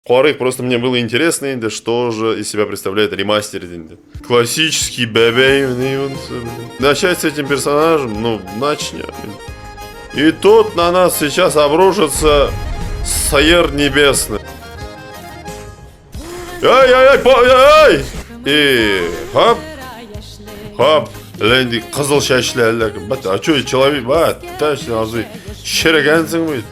Хуарык, просто мне было интересно, да что же из себя представляет ремастер. Классический бебей. Начать с этим персонажем, ну, начнем. И тут на нас сейчас обрушится Саер Небесный. Ай! И хоп, хоп. Ленди қызыл шашлы әлі. А что, человек, точно, азы. Шерегенсің бейт.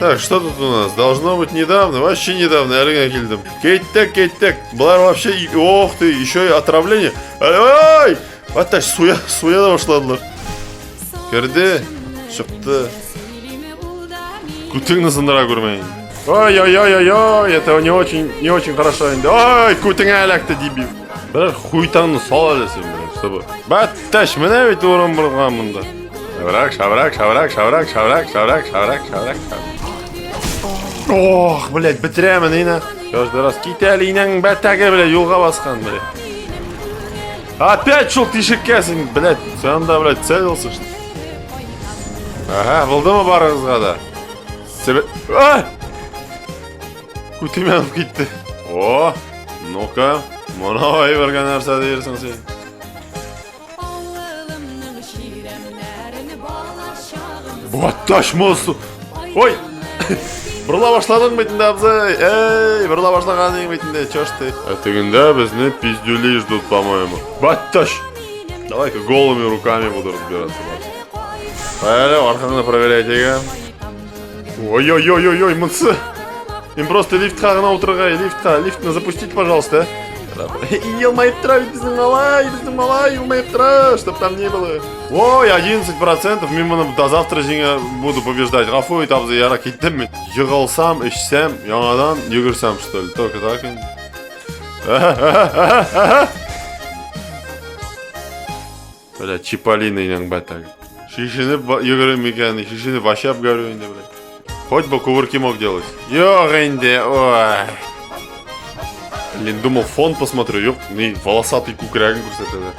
Так, что тут у нас? Должно быть недавно, вообще недавно, әліге келдім. Кеттік. Бұлар вообще, ох ты, еще и отравление. Ай! Атташ, суя да башладылар. Кірді, шықты. Күтіңні сындыра көрмейін. Ой, это не очень хорошо. Ой, күтің әләкті дебил. Бір хуйтаңны сал әлесен, чтобы. Батташ, міне бет орын бұрған мұнда. Шаврак. Ох, блядь, бітіремін ина. Каждый раз кетәлі инәң бәттәге, блядь, юлға басқан, блядь. Опять шел тишеккесің, блядь. Sen de, блядь, целился, что. Ага, болды ма барыңызға да? Ай! Күтімен алып кетті. О, ну-ка, мұнау айберген нәрсе дейірсің сен. Батташ мұсы. Ой! Бұрла башладың бетінде, абзай. Эй, бұрла башлаганың бетінде, чё ж ты? Этігінде бізді пиздюли ждут, по-моему. Батташ! Давай-ка голыми руками буду разбираться. Поехали, арқаңды проверять, ега. Ой, мыцы. Им просто лифт қағына отырғай, лифтны запустить, пожалуйста. Елмайып тұра, біздің малай, елмайып тұра, чтоб там не было. Ой, 11%, мен мұны до завтра жеңе буду побеждать. Ғафу ет, абзай, яра кеттім мен. Йығалсам, ішсем, яңадан йүгірсем, что ли, только так. Бля, Чиполлино инең бәттәгі. Шишініп йүгірім екені, шишініп ваще обгорю енді, бля. Хоть бы кувырки мог делать. Ёх, инде, ой. Блин, думал, фон посмотрю, ёп, не волосатый кукрягин көрсетеді.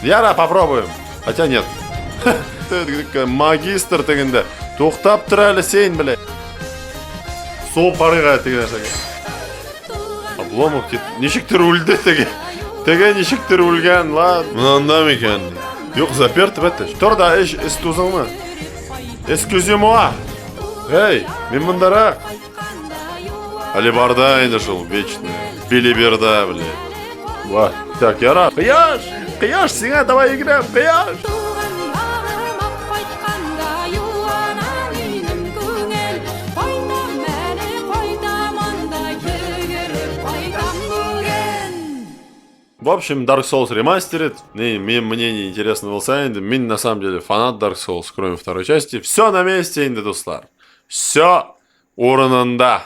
Яра, попробуем. Хотя нет. Магистр тегінде. Тоқтап тұр әлі сен, бля. Сол парыға теген әшеге. Обломов кет. Нешіктір өлді теге. Теге нешіктір өлген, ладно. Мұнанда мекен. Yok, заперт бәттіш. Тұр да, іш тузыңмы? Excusez-moi. Эй, мен мұндара. Али барда енді жыл, вечный. Билиберда, блядь. Вот, так, яра. Қияш, сеңа, давай играем, қияш. В общем, Dark Souls ремастерит. Мне мнение интересно болса енді. Мен на самом деле фанат Dark Souls, кроме второй части. Все на месте енді, достар. Все орнында.